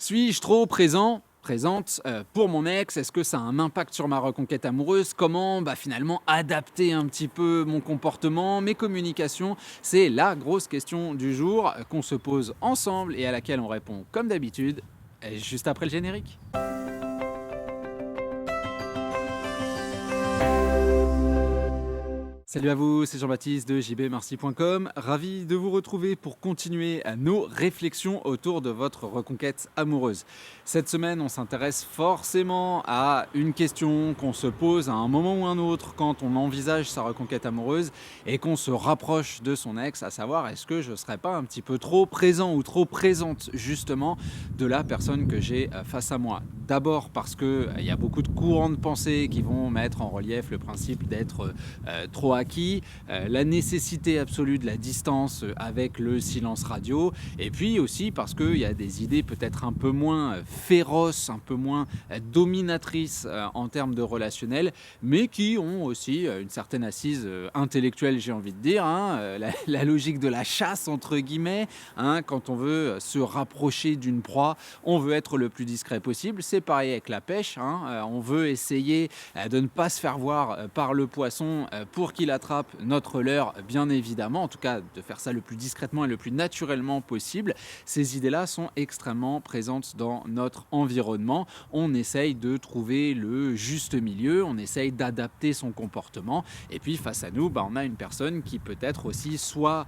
Suis-je trop présent, présente pour mon ex? Est-ce que ça a un impact sur ma reconquête amoureuse? Comment finalement adapter un petit peu mon comportement, mes communications? C'est la grosse question du jour qu'on se pose ensemble et à laquelle on répond comme d'habitude juste après le générique. Salut à vous, c'est Jean-Baptiste de jbmarcy.com. Ravi de vous retrouver pour continuer nos réflexions autour de votre reconquête amoureuse. Cette semaine, on s'intéresse forcément à une question qu'on se pose à un moment ou un autre quand on envisage sa reconquête amoureuse et qu'on se rapproche de son ex, à savoir est-ce que je ne serais pas un petit peu trop présent ou trop présente justement de la personne que j'ai face à moi. D'abord parce qu'il y a beaucoup de courants de pensée qui vont mettre en relief le principe d'être trop acquis, la nécessité absolue de la distance avec le silence radio, et puis aussi parce qu'il y a des idées peut-être un peu moins féroces, un peu moins dominatrices en termes de relationnel, mais qui ont aussi une certaine assise intellectuelle, j'ai envie de dire, la logique de la chasse, entre guillemets, quand on veut se rapprocher d'une proie, on veut être le plus discret possible. C'est pareil avec la pêche, on veut essayer de ne pas se faire voir par le poisson pour qu'il attrape notre leurre, bien évidemment, en tout cas de faire ça le plus discrètement et le plus naturellement possible. Ces idées-là sont extrêmement présentes dans notre environnement. On essaye de trouver le juste milieu, on essaye d'adapter son comportement, et puis face à nous, on a une personne qui peut être aussi soit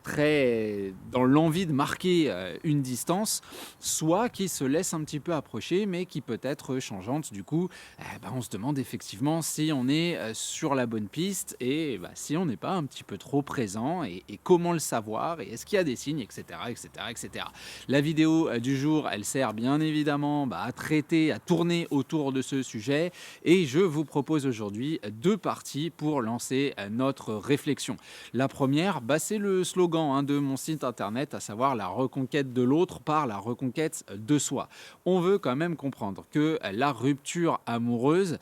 très dans l'envie de marquer une distance, soit qui se laisse un petit peu approcher, mais qui peut être changeante. Du coup, on se demande effectivement si on est sur la bonne piste et si on n'est pas un petit peu trop présent et comment le savoir et est-ce qu'il y a des signes, etc. etc., etc. La vidéo du jour, elle sert bien évidemment à traiter, à tourner autour de ce sujet et je vous propose aujourd'hui 2 parties pour lancer notre réflexion. La première, c'est le slogan de mon site internet, à savoir la reconquête de l'autre par la reconquête de soi. On veut quand même comprendre que la rupture amoureuse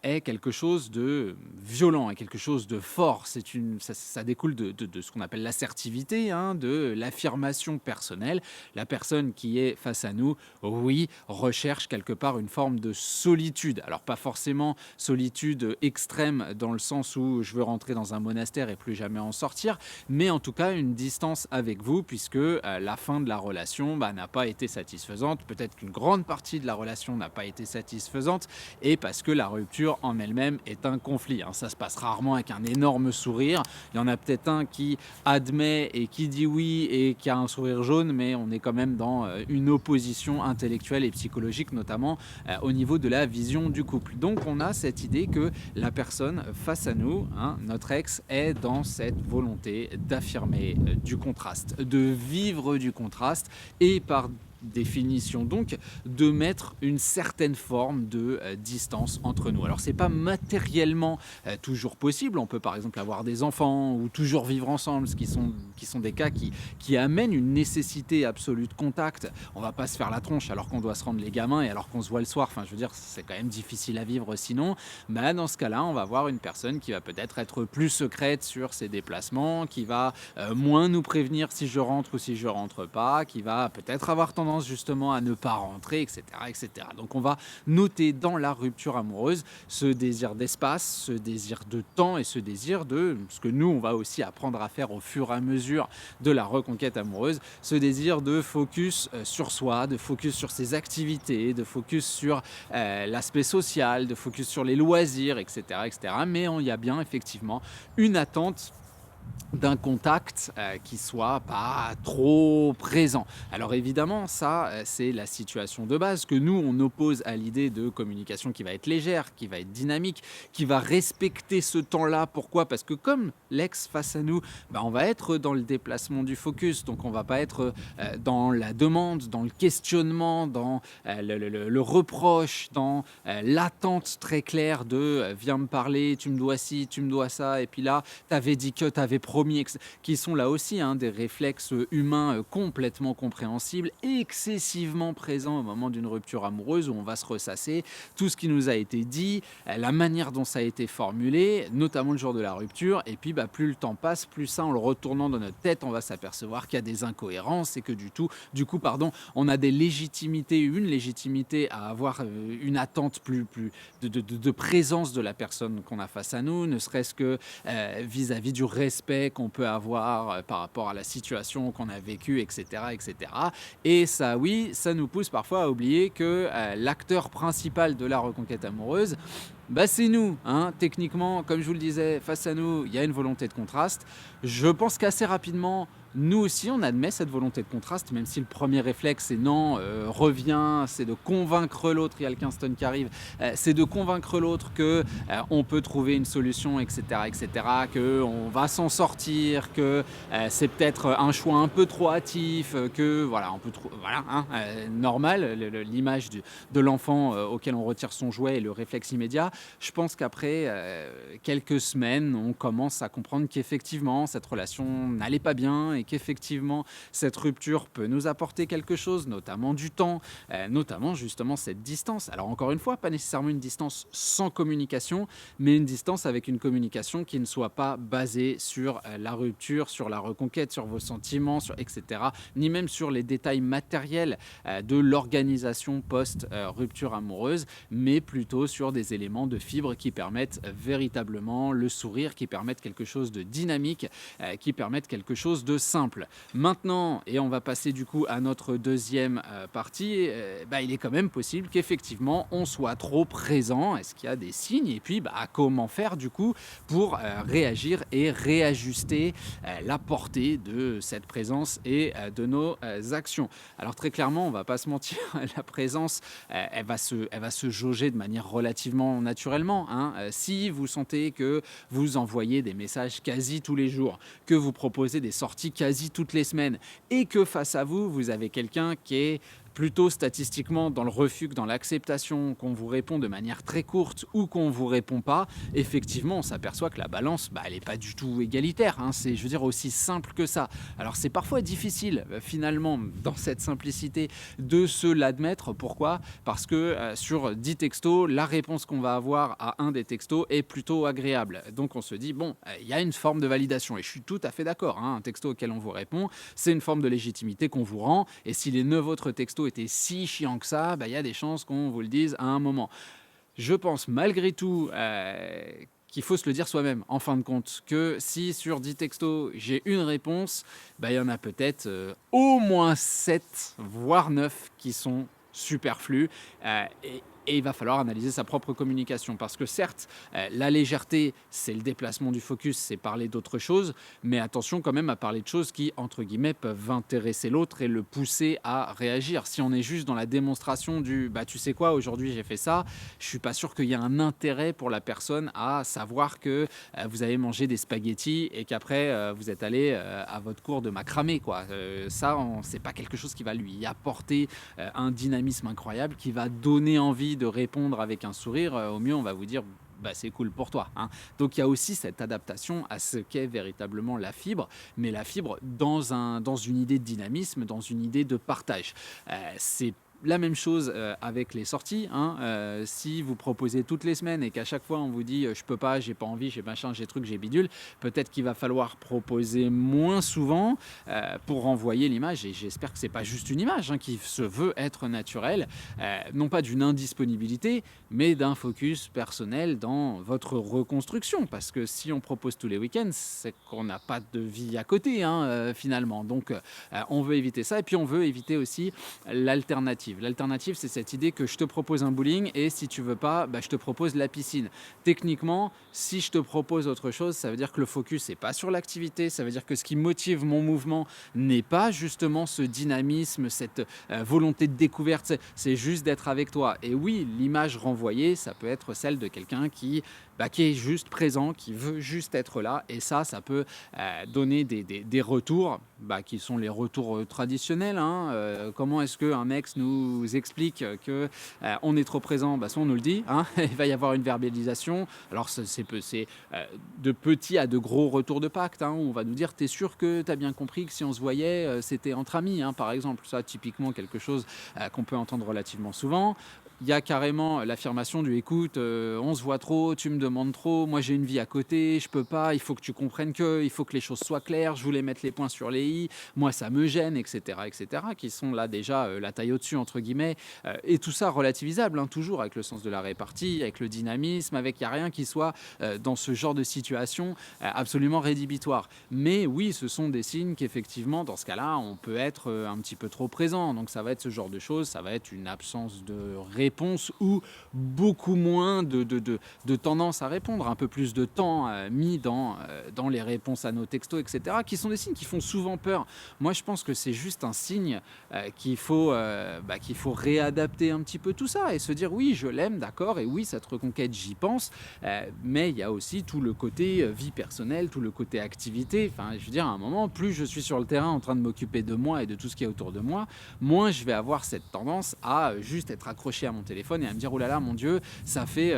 est quelque chose de violent, est quelque chose de fort. Ça découle de ce qu'on appelle l'assertivité, de l'affirmation personnelle. La personne qui est face à nous, oui, recherche quelque part une forme de solitude. Alors pas forcément solitude extrême dans le sens où je veux rentrer dans un monastère et plus jamais en sortir, mais en tout cas une distance avec vous puisque la fin de la relation n'a pas été satisfaisante, peut-être qu'une grande partie de la relation n'a pas été satisfaisante et parce que la rupture en elle-même est un conflit. Ça se passe rarement avec un énorme sourire, il y en a peut-être un qui admet et qui dit oui et qui a un sourire jaune, mais on est quand même dans une opposition intellectuelle et psychologique, notamment au niveau de la vision du couple. Donc on a cette idée que la personne face à nous, notre ex, est dans cette volonté d'affirmer du contraste, de vivre du contraste et par définition donc de mettre une certaine forme de distance entre nous. Alors c'est pas matériellement toujours possible, on peut par exemple avoir des enfants ou toujours vivre ensemble, ce qui sont des cas qui amènent une nécessité absolue de contact. On va pas se faire la tronche alors qu'on doit se rendre les gamins et alors qu'on se voit le soir, je veux dire c'est quand même difficile à vivre sinon, dans ce cas-là on va avoir une personne qui va peut-être être plus secrète sur ses déplacements, qui va moins nous prévenir si je rentre ou si je rentre pas, qui va peut-être avoir tendance justement à ne pas rentrer, etc., etc. Donc on va noter dans la rupture amoureuse ce désir d'espace, ce désir de temps et ce désir de ce que nous on va aussi apprendre à faire au fur et à mesure de la reconquête amoureuse, ce désir de focus sur soi, de focus sur ses activités, de focus sur l'aspect social, de focus sur les loisirs, etc., etc. Mais il y a bien effectivement une attente d'un contact qui soit pas trop présent. Alors évidemment, ça, c'est la situation de base que nous, on oppose à l'idée de communication qui va être légère, qui va être dynamique, qui va respecter ce temps-là. Pourquoi ? Parce que comme l'ex face à nous, on va être dans le déplacement du focus, donc on va pas être dans la demande, dans le questionnement, dans le reproche, dans l'attente très claire de viens me parler, tu me dois ci, tu me dois ça, et puis là, t'avais dit que, t'avais des premiers, qui sont là aussi hein, des réflexes humains complètement compréhensibles, excessivement présents au moment d'une rupture amoureuse où on va se ressasser, tout ce qui nous a été dit, la manière dont ça a été formulé, notamment le jour de la rupture, et puis plus le temps passe, plus ça, en le retournant dans notre tête, on va s'apercevoir qu'il y a des incohérences et que du coup, on a une légitimité à avoir une attente plus de présence de la personne qu'on a face à nous, ne serait-ce que vis-à-vis du respect qu'on peut avoir par rapport à la situation qu'on a vécue, etc., etc. Et ça, oui, ça nous pousse parfois à oublier que l'acteur principal de la reconquête amoureuse, c'est nous, hein. Techniquement, comme je vous le disais, face à nous, il y a une volonté de contraste. Je pense qu'assez rapidement, nous aussi, on admet cette volonté de contraste, même si le premier réflexe, c'est non, reviens, c'est de convaincre l'autre, il y a le Kingston qui arrive, c'est de convaincre l'autre que on peut trouver une solution, etc., qu'on va s'en sortir, que c'est peut-être un choix un peu trop hâtif, que voilà, normal, l'image de l'enfant auquel on retire son jouet et le réflexe immédiat. Je pense qu'après quelques semaines, on commence à comprendre qu'effectivement, cette relation n'allait pas bien et qu'effectivement, cette rupture peut nous apporter quelque chose, notamment du temps, notamment justement cette distance. Alors encore une fois, pas nécessairement une distance sans communication, mais une distance avec une communication qui ne soit pas basée sur la rupture, sur la reconquête, sur vos sentiments, etc., ni même sur les détails matériels de l'organisation post-rupture amoureuse, mais plutôt sur des éléments de fibre qui permettent véritablement le sourire, qui permettent quelque chose de dynamique, qui permettent quelque chose de simple. Maintenant, et on va passer du coup à notre deuxième partie, il est quand même possible qu'effectivement on soit trop présent. Est-ce qu'il y a des signes? Et puis comment faire du coup pour réagir et réajuster la portée de cette présence et de nos actions. Alors très clairement, on va pas se mentir, la présence, elle va se jauger de manière relativement naturellement, hein. Si vous sentez que vous envoyez des messages quasi tous les jours, que vous proposez des sorties quasi toutes les semaines et que face à vous, vous avez quelqu'un qui est plutôt statistiquement dans le refus que dans l'acceptation, qu'on vous répond de manière très courte ou qu'on ne vous répond pas, effectivement, on s'aperçoit que la balance, elle n'est pas du tout égalitaire, hein. C'est, je veux dire, aussi simple que ça. Alors, c'est parfois difficile, finalement, dans cette simplicité, de se l'admettre. Pourquoi? Parce que sur 10 textos, la réponse qu'on va avoir à un des textos est plutôt agréable. Donc, on se dit, il y a une forme de validation. Et je suis tout à fait d'accord, hein. Un texto auquel on vous répond, c'est une forme de légitimité qu'on vous rend. Et si les 9 autres textos était si chiant que ça, il y a des chances qu'on vous le dise à un moment. Je pense malgré tout qu'il faut se le dire soi-même, en fin de compte, que si sur 10 textos, j'ai une réponse, il y en a peut-être au moins 7, voire 9 qui sont superflus. Et il va falloir analyser sa propre communication. Parce que certes, la légèreté, c'est le déplacement du focus, c'est parler d'autre chose, mais attention quand même à parler de choses qui, entre guillemets, peuvent intéresser l'autre et le pousser à réagir. Si on est juste dans la démonstration du « tu sais quoi, aujourd'hui j'ai fait ça », je ne suis pas sûr qu'il y ait un intérêt pour la personne à savoir que vous avez mangé des spaghettis et qu'après vous êtes allé à votre cours de macramé, quoi. Ça, c'est pas quelque chose qui va lui apporter un dynamisme incroyable, qui va donner envie de répondre avec un sourire. Au mieux, on va vous dire c'est cool pour toi, hein. Donc il y a aussi cette adaptation à ce qu'est véritablement la fibre, mais la fibre dans une idée de dynamisme, dans une idée de partage. C'est la même chose avec les sorties, hein. Si vous proposez toutes les semaines et qu'à chaque fois on vous dit je peux pas, j'ai pas envie, j'ai machin, j'ai truc, j'ai bidule, peut-être qu'il va falloir proposer moins souvent pour renvoyer l'image. Et j'espère que c'est pas juste une image, hein, qui se veut être naturelle, non pas d'une indisponibilité, mais d'un focus personnel dans votre reconstruction. Parce que si on propose tous les week-ends, c'est qu'on n'a pas de vie à côté, hein, finalement. Donc on veut éviter ça, et puis on veut éviter aussi l'alternative. L'alternative, c'est cette idée que je te propose un bowling et si tu veux pas, je te propose la piscine. Techniquement, si je te propose autre chose, ça veut dire que le focus n'est pas sur l'activité, ça veut dire que ce qui motive mon mouvement n'est pas justement ce dynamisme, cette volonté de découverte, c'est juste d'être avec toi. Et oui, l'image renvoyée, ça peut être celle de quelqu'un qui qui est juste présent, qui veut juste être là. Et ça peut donner des retours qui sont les retours traditionnels. Hein. Comment est-ce qu'un ex nous explique que on est trop présent? Soit on nous le dit, hein, il va y avoir une verbalisation. Alors c'est de petits à de gros retours de pacte. Hein, où on va nous dire, t'es sûr que t'as bien compris que si on se voyait, c'était entre amis, hein, par exemple. Ça, typiquement, quelque chose qu'on peut entendre relativement souvent. Il y a carrément l'affirmation du écoute, on se voit trop, tu me demandes trop, moi j'ai une vie à côté, je peux pas, il faut que tu comprennes il faut que les choses soient claires, je voulais mettre les points sur les i, moi ça me gêne, etc., qui sont là déjà la taille au-dessus, entre guillemets, et tout ça relativisable, hein, toujours avec le sens de la répartie, avec le dynamisme, il n'y a rien qui soit dans ce genre de situation absolument rédhibitoire. Mais oui, ce sont des signes qu'effectivement, dans ce cas-là, on peut être un petit peu trop présent, donc ça va être ce genre de choses, ça va être une absence de réponse ou beaucoup moins de tendance à répondre, un peu plus de temps mis dans les réponses à nos textos, etc., qui sont des signes qui font souvent peur. Moi, je pense que c'est juste un signe qu'il faut réadapter un petit peu tout ça et se dire oui, je l'aime, d'accord, et oui, cette reconquête, j'y pense, mais il y a aussi tout le côté vie personnelle, tout le côté activité. Enfin, je veux dire, à un moment, plus je suis sur le terrain en train de m'occuper de moi et de tout ce qui est autour de moi, moins je vais avoir cette tendance à juste être accroché à mon téléphone et à me dire oh là là, mon Dieu, ça fait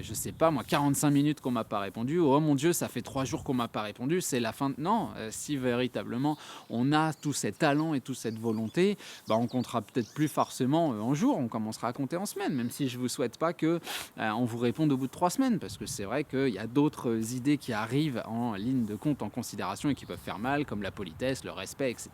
je sais pas moi 45 minutes qu'on m'a pas répondu, oh mon Dieu, ça fait 3 jours qu'on m'a pas répondu, c'est la fin non, si véritablement on a tout cet talent et toute cette volonté, on comptera peut-être plus forcément en jours, on commencera à compter en semaines, même si je vous souhaite pas que on vous réponde au bout de 3 semaines, parce que c'est vrai qu'il y a d'autres idées qui arrivent en ligne de compte en considération et qui peuvent faire mal, comme la politesse, le respect, etc.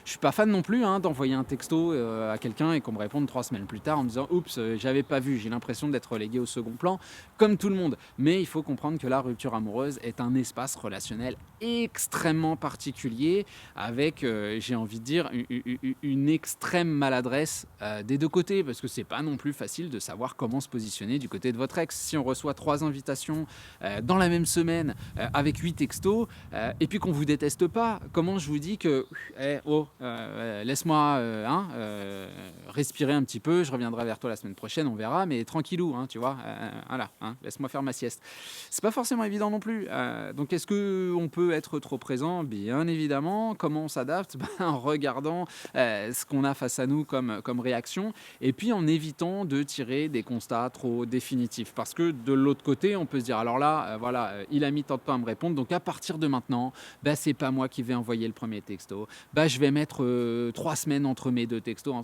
Je suis pas fan non plus d'envoyer un texto à quelqu'un et qu'on me réponde 3 semaines plus tard en me disant oups, j'avais pas vu, j'ai l'impression d'être relégué au second plan, comme tout le monde. Mais il faut comprendre que la rupture amoureuse est un espace relationnel extrêmement particulier, avec, j'ai envie de dire, une extrême maladresse des deux côtés, parce que c'est pas non plus facile de savoir comment se positionner du côté de votre ex. Si on reçoit 3 invitations dans la même semaine, avec 8 textos, et puis qu'on vous déteste pas, comment je vous dis que laisse-moi respirer un petit peu, je reviendrai vers toi la semaine prochaine, on verra, mais tranquillou, tu vois, voilà, laisse-moi faire ma sieste. C'est pas forcément évident non plus. Donc est-ce qu'on peut être trop présent? Bien évidemment. Comment on s'adapte? En regardant ce qu'on a face à nous comme réaction, et puis en évitant de tirer des constats trop définitifs. Parce que de l'autre côté, on peut se dire, alors là, voilà, il a mis tant de temps à me répondre, donc à partir de maintenant, c'est pas moi qui vais envoyer le premier texto. Je vais mettre 3 semaines entre mes deux textos.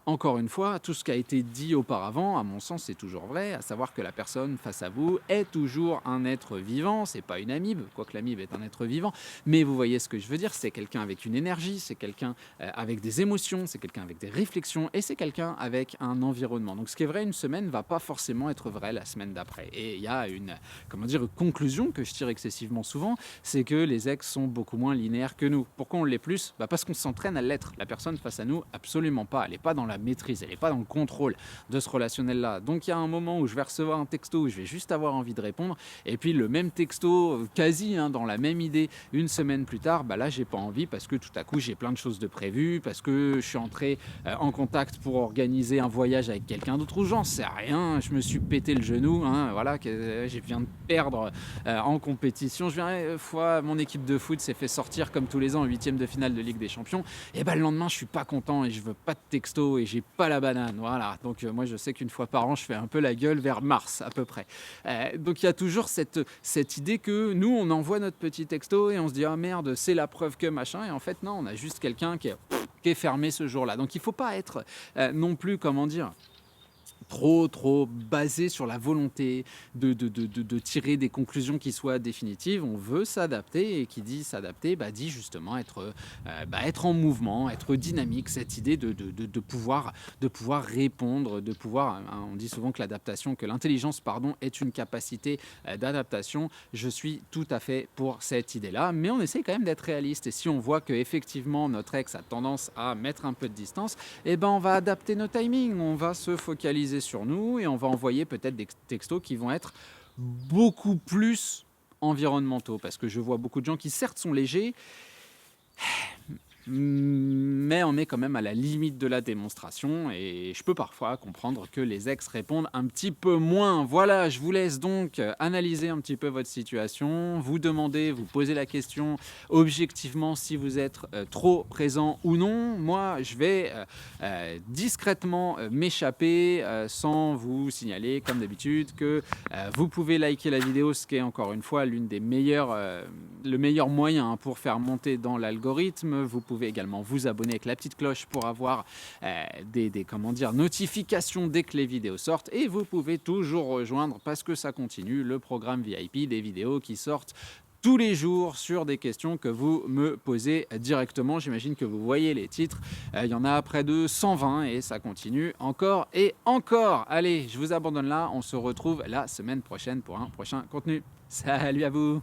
Encore une fois, tout ce qui a été dit auparavant, à mon sens, c'est toujours vrai, à savoir que la personne face à vous est toujours un être vivant, c'est pas une amibe, quoique l'amibe est un être vivant, mais vous voyez ce que je veux dire, c'est quelqu'un avec une énergie, c'est quelqu'un avec des émotions, c'est quelqu'un avec des réflexions, et c'est quelqu'un avec un environnement. Donc ce qui est vrai une semaine va pas forcément être vrai la semaine d'après. Et il y a une conclusion que je tire excessivement souvent, c'est que les ex sont beaucoup moins linéaires que nous. Pourquoi on l'est plus? Parce qu'on s'entraîne à l'être. La personne face à nous, absolument pas. Elle n'est pas dans la maîtrise, elle n'est pas dans le contrôle de ce relationnel-là. Donc il y a un moment où je vais recevoir un texto où je vais juste avoir envie de répondre, et puis le même texto, quasi dans la même idée, une semaine plus tard, là j'ai pas envie parce que tout à coup j'ai plein de choses de prévues, parce que je suis entré en contact pour organiser un voyage avec quelqu'un d'autre, ou j'en sais rien, je me suis pété le genou, voilà, je viens de perdre en compétition, mon équipe de foot s'est fait sortir comme tous les ans en 8e de finale de Ligue des Champions, et le lendemain je suis pas content et je veux pas de texto et j'ai pas la banane, voilà. Donc moi je sais qu'une fois par an je fais un peu la gueule vers mars à peu près. Donc il y a toujours cette idée que nous on envoie notre petit texto et on se dit ah merde, c'est la preuve que machin, et en fait non, on a juste quelqu'un qui est fermé ce jour-là. Donc il faut pas être non plus, trop basé sur la volonté de tirer des conclusions qui soient définitives. On veut s'adapter, et qui dit s'adapter dit justement être en mouvement, être dynamique, cette idée de pouvoir répondre, de pouvoir, on dit souvent que l'intelligence est une capacité d'adaptation. Je suis tout à fait pour cette idée-là, mais on essaie quand même d'être réaliste, et si on voit que effectivement notre ex a tendance à mettre un peu de distance, on va adapter nos timings, on va se focaliser sur nous et on va envoyer peut-être des textos qui vont être beaucoup plus environnementaux, parce que je vois beaucoup de gens qui certes sont légers, mais on est quand même à la limite de la démonstration et je peux parfois comprendre que les ex répondent un petit peu moins. Voilà, je vous laisse donc analyser un petit peu votre situation, vous demander, vous poser la question objectivement si vous êtes trop présent ou non. Moi, je vais discrètement m'échapper sans vous signaler, comme d'habitude, que vous pouvez liker la vidéo, ce qui est encore une fois le meilleur moyen pour faire monter dans l'algorithme. Vous pouvez également vous abonner avec la petite cloche pour avoir comment dire, notifications dès que les vidéos sortent. Et vous pouvez toujours rejoindre, parce que ça continue, le programme VIP, des vidéos qui sortent tous les jours sur des questions que vous me posez directement. J'imagine que vous voyez les titres. Il y en a près de 120 et ça continue encore et encore. Allez, je vous abandonne là. On se retrouve la semaine prochaine pour un prochain contenu. Salut à vous!